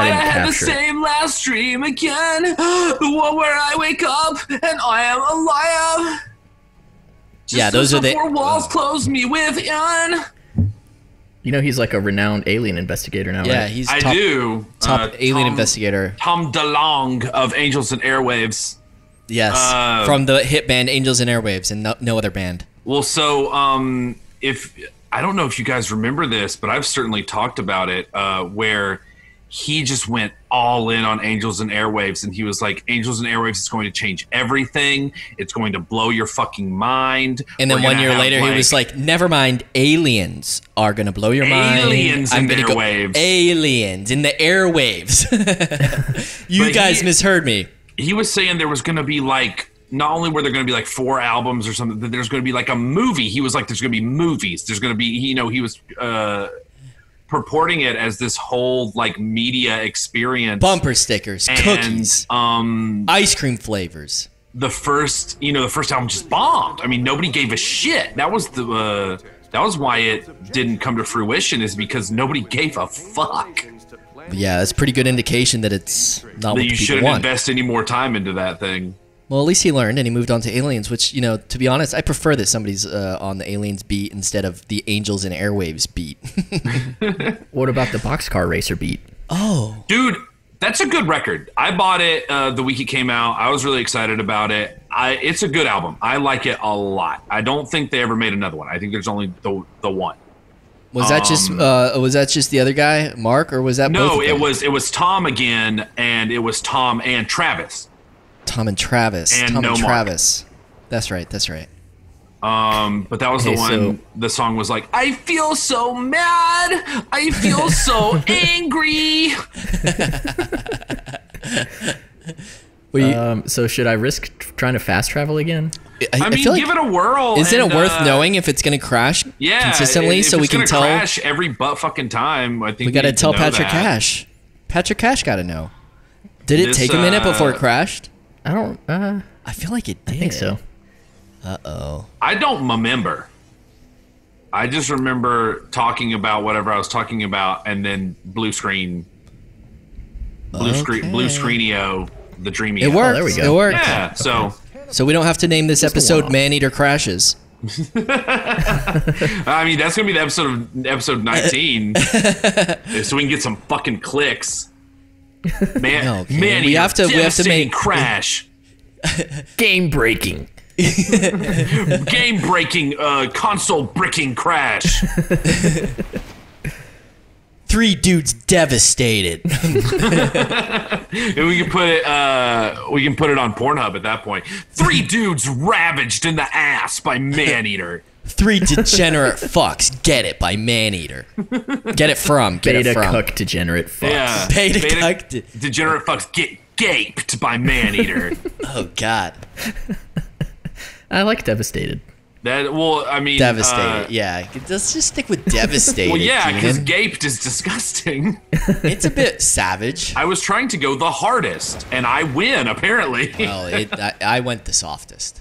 I didn't had the capture it. same last dream again. The one where I wake up and I am alive. Yeah, those are the four walls close me within. You know he's like a renowned alien investigator now, Yeah, right? he's I top, do. top alien Tom- investigator. Tom DeLonge of Angels and Airwaves. Yes, from the hit band Angels and Airwaves and no other band. Well, so if I don't know if you guys remember this, but I've certainly talked about it, where he just went all in on Angels and Airwaves, and he was like, Angels and Airwaves is going to change everything. It's going to blow your fucking mind. And then 1 year later, he was like, never mind, aliens are going to blow your mind. Aliens in the airwaves. Aliens in the airwaves. You guys misheard me. He was saying there was going to be like, not only were there going to be like 4 albums or something, that there's going to be like a movie. He was like, there's going to be movies. There's going to be, you know, he was purporting it as this whole like media experience. Bumper stickers, and, cookies, ice cream flavors. The first album just bombed. I mean, nobody gave a shit. That was why it didn't come to fruition, is because nobody gave a fuck. Yeah, that's a pretty good indication that it's not what You the people shouldn't want. invest any more time into that thing. Well, at least he learned and he moved on to Aliens, which, you know, to be honest, I prefer that somebody's on the Aliens beat instead of the Angels and Airwaves beat. What about the Boxcar Racer beat? Oh. Dude, that's a good record. I bought it the week it came out. I was really excited about it. It's a good album. I like it a lot. I don't think they ever made another one. I think there's only the one. Was that just the other guy, Mark, or was that both No, of them? it was Tom again, and it was Tom and Travis. Tom and Travis. And Tom no and Mark. Travis. That's right. That's right. But that was the one. The song was like, I feel so mad. I feel so angry. So should I risk trying to fast travel again? I mean, feel give it a whirl. Isn't and, it worth knowing if it's going to crash consistently if so we it's can gonna tell? crash every butt fucking time. I think We got to need tell know Patrick that. Cash. Patrick Cash got to know. Did it take a minute before it crashed? I don't. I feel like it did. I think so. Uh-oh. I don't remember. I just remember talking about whatever I was talking about, and then blue screenio, the dreamy. It worked. there we go. It worked. Yeah. So we don't have to name this episode Maneater Crashes. I mean, that's gonna be the episode 19, so we can get some fucking clicks. Man, we have to make crash. Game breaking. Game breaking, console bricking crash. 3 dudes devastated. And we can put it on Pornhub at that point. 3 dudes ravaged in the ass by Maneater. 3 degenerate fucks get it by Maneater. Get it from. Beta cuck degenerate fucks. Yeah. Beta cuck degenerate fucks get gaped by Maneater. Oh God. I like devastated. Devastated. Yeah, let's just stick with devastated. Well, yeah, because Keenan. gaped is disgusting. It's a bit savage. I was trying to go the hardest, and I win apparently. Well, I went the softest.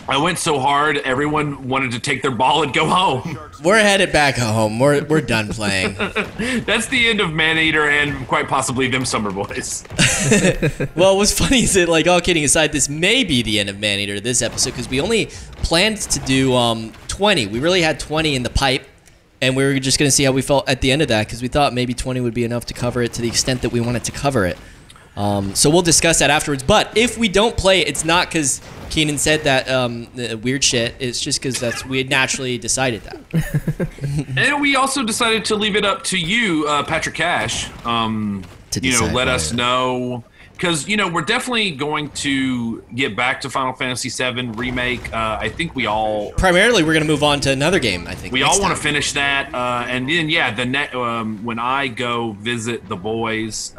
I went so hard, everyone wanted to take their ball and go home. We're headed back home. We're done playing. That's the end of Maneater and quite possibly them Summerboys. Well, what's funny is that, like, all kidding aside, this may be the end of Maneater this episode because we only planned to do 20. We really had 20 in the pipe, and we were just going to see how we felt at the end of that because we thought maybe 20 would be enough to cover it to the extent that we wanted to cover it. So we'll discuss that afterwards. But if we don't play it, it's not because Keenan said that weird shit. It's just because we had naturally decided that. And we also decided to leave it up to you, Patrick Cash. Let us know. Because, we're definitely going to get back to Final Fantasy VII Remake. I think we all... Primarily, we're going to move on to another game, I think. We all want to finish that. And then, when I go visit the boys...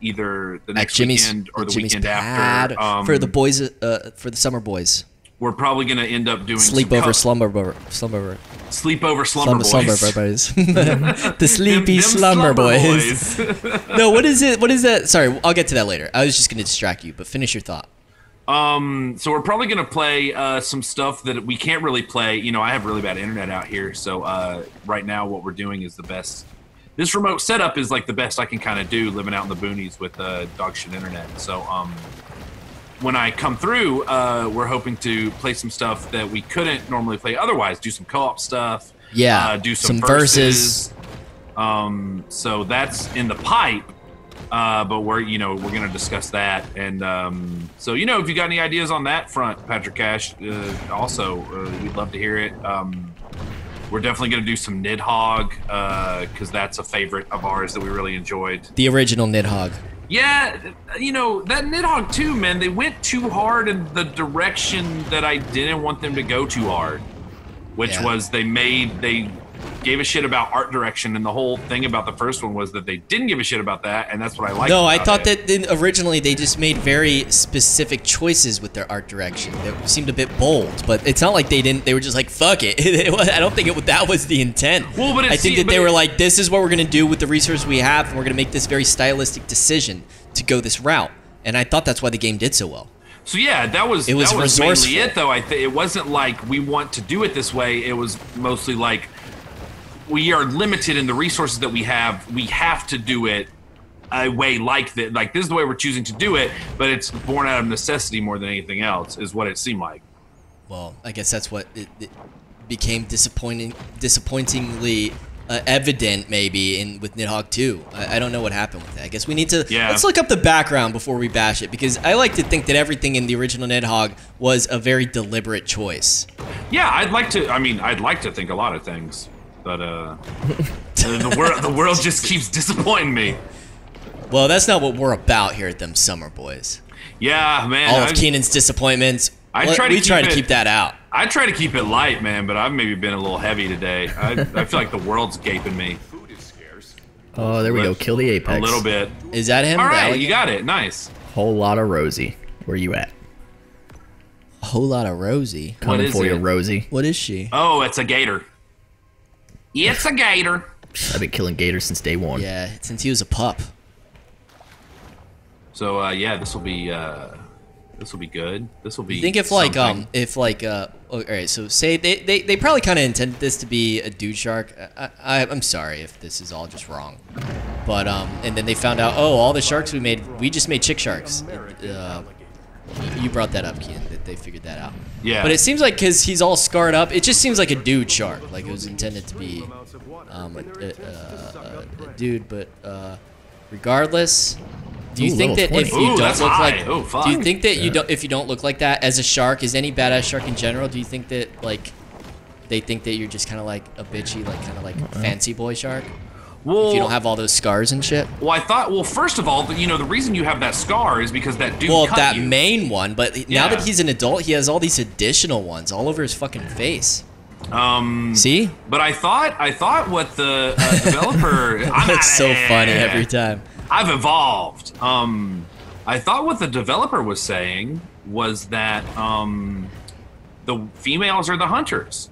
either the next weekend or the weekend after. For the boys, for the summer boys. We're probably going to end up doing Sleepover slumber boys. The sleepy slumber boys. No, what is it? What is that? Sorry, I'll get to that later. I was just going to distract you, but finish your thought. So we're probably going to play some stuff that we can't really play. I have really bad internet out here, so right now what we're doing is the best this remote setup is like the best I can kind of do living out in the boonies with dog shit internet. So when I come through, we're hoping to play some stuff that we couldn't normally play otherwise. Do some co-op stuff. Yeah. Do some verses. So that's in the pipe. But we're going to discuss that. And so, if you got any ideas on that front, Patrick Cash, also, we'd love to hear it. We're definitely going to do some Nidhogg, because that's a favorite of ours that we really enjoyed. The original Nidhogg. Yeah, that Nidhogg too, man. They went too hard in the direction that I didn't want them to go too hard, which was they gave a shit about art direction, and the whole thing about the first one was that they didn't give a shit about that, and that's what I liked. No, I thought that originally they just made very specific choices with their art direction that seemed a bit bold, but it's not like they didn't. They were just like, fuck it. I don't think that was the intent. Well, but I think that they were like, this is what we're gonna do with the resources we have, and we're gonna make this very stylistic decision to go this route. And I thought that's why the game did so well. So yeah, that was resourceful. mainly it, though. It wasn't like we want to do it this way. It was mostly like, we are limited in the resources that we have. We have to do it a way like that. Like, this is the way we're choosing to do it, but it's born out of necessity more than anything else, is what it seemed like. Well, I guess that's what it became disappointingly evident, maybe, with Nidhogg 2. I don't know what happened with that. I guess we need to let's look up the background before we bash it, because I like to think that everything in the original Nidhogg was a very deliberate choice. Yeah, I'd like to think a lot of things. But the world just keeps disappointing me. Well, that's not what we're about here at them Summerboys. Yeah, man. All of Keenan's disappointments. We try to keep that out. I try to keep it light, man, but I've maybe been a little heavy today. I feel like the world's gaping me. Oh, there we go. Kill the apex. A little bit. Is that him? All right, you got it. Nice. Whole lot of Rosie. Where you at? A whole lot of Rosie. Coming for you, Rosie. What is she? Oh, it's a gator. It's a gator. I've been killing gators since day one. Yeah, since he was a pup. So yeah, this will be good. This will be. You think all right, so say they probably kind of intended this to be a dude shark. I'm sorry if this is all just wrong, but and then they found out, oh, all the sharks we just made chick sharks. You brought that up, Keenan, that they figured that out. Yeah. But it seems like, because he's all scarred up, it just seems like a dude shark. Like it was intended to be a dude, but regardless, do you think that if you don't look like... Do you think that if you don't look like that as a shark, as any badass shark in general, do you think that, like, they think that you're just kind of like a bitchy, like, kind of like fancy boy shark? Well, if you don't have all those scars and shit. Well, first of all, the reason you have that scar is because that dude cut that you. main one, but now that he's an adult, he has all these additional ones all over his fucking face. See? But I thought what the developer... It's so funny every time. I've evolved. I thought what the developer was saying was that the females are the hunters.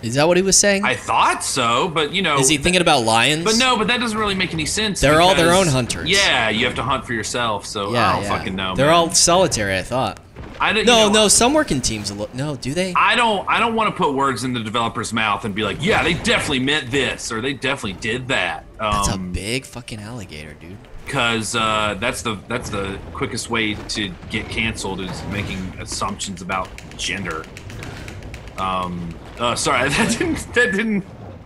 Is that what he was saying? I thought so, but Is he thinking about lions? But no, but that doesn't really make any sense. They're all their own hunters. Yeah, you have to hunt for yourself, so I don't fucking know. They're all solitary, I thought. No, some work in teams. No, do they? I don't want to put words in the developer's mouth and be like, yeah, they definitely meant this, or they definitely did that. That's a big fucking alligator, dude. Because that's the quickest way to get canceled, is making assumptions about gender. Sorry, I didn't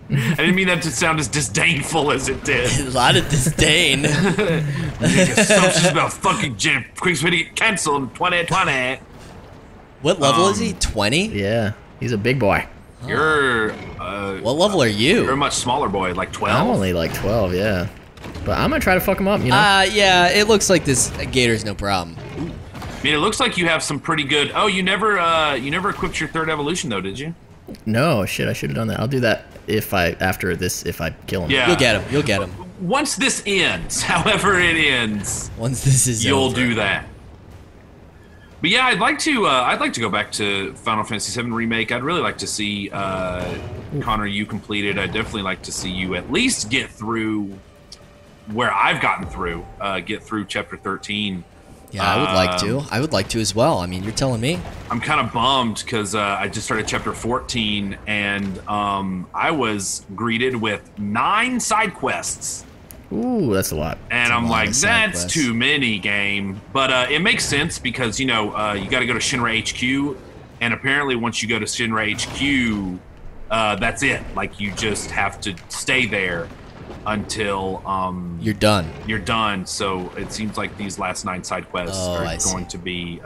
mean that to sound as disdainful as it did. A lot of disdain. Make assumptions about fucking gender. Quickest way to get canceled in 2020. What level is he? 20? Yeah, he's a big boy. You're what level are you? You're a much smaller boy, like 12. I'm only like 12, yeah. But I'm gonna try to fuck him up, yeah, it looks like this gator's no problem. I mean, it looks like you have some pretty good... Oh, you never equipped your third evolution, though, did you? No, shit, I should have done that. I'll do that after I kill him. Yeah. You'll get him. Once this ends, however it ends... Once this is you'll over. do that. But yeah, I'd like to go back to Final Fantasy VII Remake. I'd really like to see, Connor, you complete it. I'd definitely like to see you at least get through where I've gotten through, get through Chapter 13. Yeah, I would like to. I would like to as well. I mean, you're telling me. I'm kind of bummed because I just started chapter 14, and I was greeted with 9 side quests. Ooh, that's a lot. And I'm like, that's too many, game. But it makes sense because, you got to go to Shinra HQ, and apparently once you go to Shinra HQ, that's it. Like, you just have to stay there until you're done. You're done. So it seems like these last 9 side quests are going to be,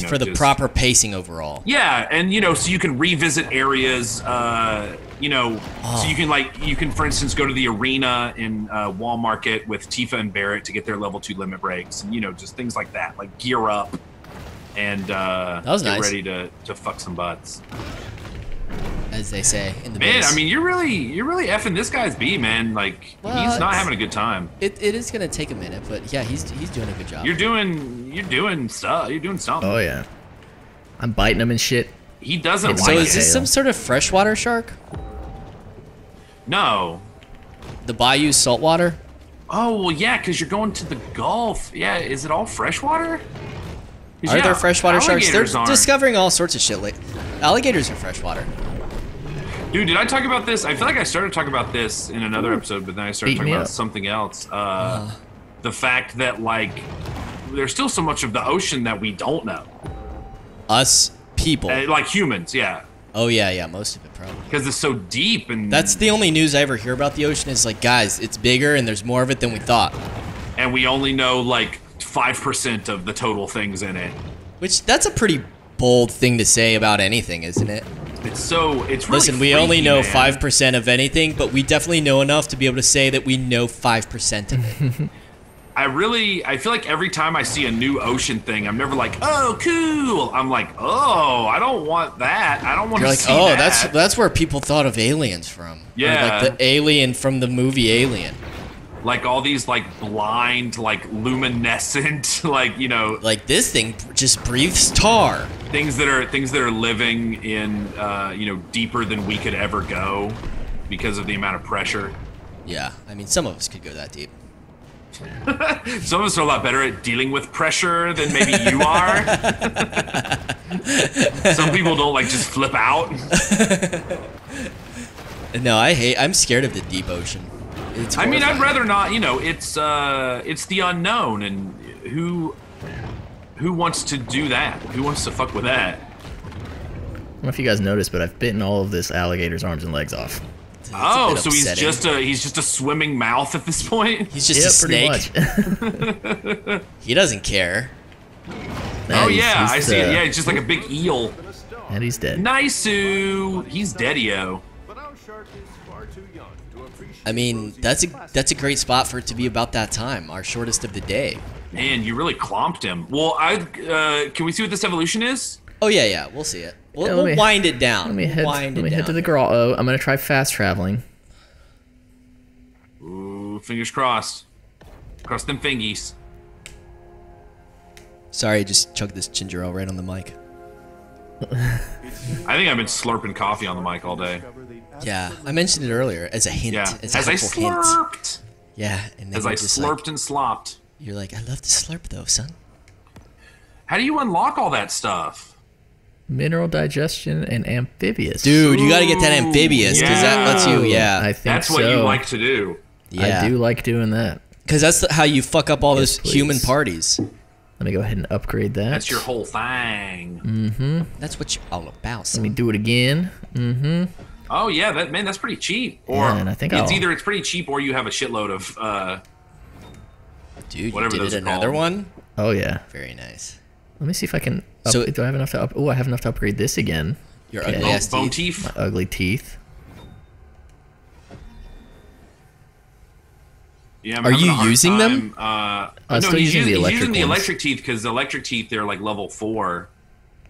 for the proper pacing overall. Yeah, and so you can revisit areas. So you can, for instance, go to the arena in Wall Market with Tifa and Barrett to get their level 2 limit breaks, and just things like that, like gear up and that was get nice. ready to fuck some butts. As they say in the man, biz. I mean, you're really effing this guy's B, man. Like, he's not having a good time. It is gonna take a minute, but yeah, he's doing a good job. You're doing stuff. You're doing something. Oh yeah, I'm biting him and shit. He doesn't so like is it. this some sort of freshwater shark? No. The bayou saltwater? Oh well, yeah, because you're going to the Gulf. Yeah, is it all freshwater? Are there freshwater sharks? They're aren't. discovering all sorts of shit. Like alligators are freshwater. Dude, did I talk about this? I feel like I started talking about this in another episode, but then I started talking about something else. The fact that, like, there's still so much of the ocean that we don't know. Us people. Like humans, yeah. Oh, yeah, most of it probably. Because it's so deep and... That's the only news I ever hear about the ocean is, like, guys, it's bigger and there's more of it than we thought. And we only know, like, 5% of the total things in it. Which, that's a pretty bold thing to say about anything, isn't it? It's really Listen, we freaky, only know man. 5% of anything, but we definitely know enough to be able to say that we know 5% of it. I feel like every time I see a new ocean thing, I'm never like, oh, cool. I'm like, oh, I don't want that. I don't want to see that. You're like, oh, that's where people thought of aliens from. Yeah. Or like the alien from the movie Alien. Like all these like blind, like luminescent, like, Like this thing just breathes tar. Things that are living in, deeper than we could ever go because of the amount of pressure. Yeah, I mean, some of us could go that deep. Some of us are a lot better at dealing with pressure than maybe you are. Some people don't like just flip out. No, I'm scared of the deep ocean. I mean, I'd rather not. It's the unknown, and who wants to do that? Who wants to fuck with that? I don't know if you guys noticed, but I've bitten all of this alligator's arms and legs off. Oh, so he's just a swimming mouth at this point. He's just a snake. Pretty much. He doesn't care. Oh yeah, I see it. Yeah, it's just like a big eel. And he's dead. Nice-oo. He's deadio. I mean, that's a great spot for it to be about that time, our shortest of the day. Man, you really clomped him. Well, can we see what this evolution is? Oh yeah, we'll see it. We'll wind it down. Let me head to the grotto. I'm gonna try fast traveling. Ooh, fingers crossed. Cross them fingies. Sorry, just chugged this ginger ale right on the mic. I think I've been slurping coffee on the mic all day. Yeah, I mentioned it earlier as a hint. Yeah, as I slurped. Hint. Yeah, and then as I slurped and slopped. You're like, I love to slurp though, son. How do you unlock all that stuff? Mineral digestion and amphibious. Dude, you gotta get that amphibious because that lets you. Yeah, I think that's what you like to do. Yeah, I do like doing that. Because that's how you fuck up all those human parties. Let me go ahead and upgrade that. That's your whole thing. Mm-hmm. That's what you're all about, son. Let me do it again. Mm-hmm. Oh yeah, that's pretty cheap. Or yeah, and I think either it's pretty cheap or you have a shitload of dude, whatever you did those are another called. One? Oh yeah. Very nice. Let me see if I can. Do I have enough to up? Oh, I have enough to upgrade this again. Your ugly ass bone teeth. teeth. My ugly teeth. Yeah, I'm Are having you a hard using time. them? No, still he's using the using electric the ones. electric teeth because the electric teeth they're like level 4.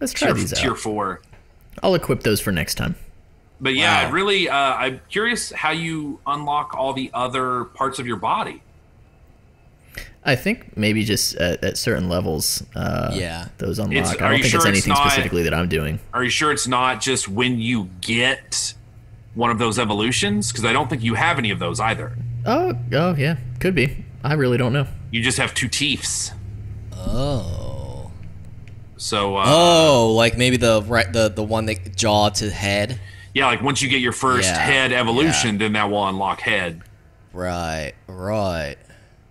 Let's try these out. Tier 4. I'll equip those for next time. But yeah, really, I'm curious how you unlock all the other parts of your body. I think maybe just at certain levels, those unlock. I don't think it's anything specifically that I'm doing. Are you sure it's not just when you get one of those evolutions? Because I don't think you have any of those either. Oh yeah, could be. I really don't know. You just have 2 teeths. Oh. So like maybe the one that jaw to head. Yeah, like once you get your first head evolution, then that will unlock head. Right.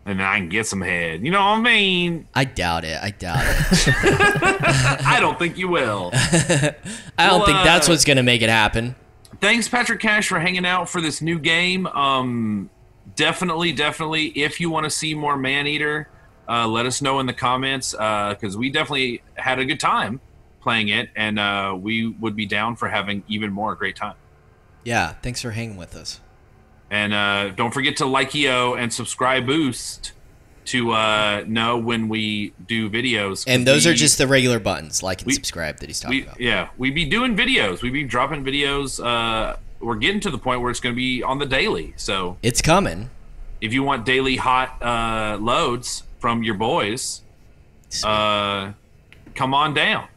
And then I can get some head. You know what I mean? I doubt it. I don't think you will. I don't think that's what's going to make it happen. Thanks, Patrick Cash, for hanging out for this new game. Definitely, if you want to see more Maneater, let us know in the comments, because we definitely had a good time playing it, and we would be down for having even more great time. Yeah, thanks for hanging with us. And don't forget to like EO and subscribe boost to know when we do videos. And those are just the regular buttons, like and subscribe that he's talking about. Yeah, we be doing videos. We be dropping videos. We're getting to the point where it's going to be on the daily. So it's coming. If you want daily hot loads from your boys, come on down.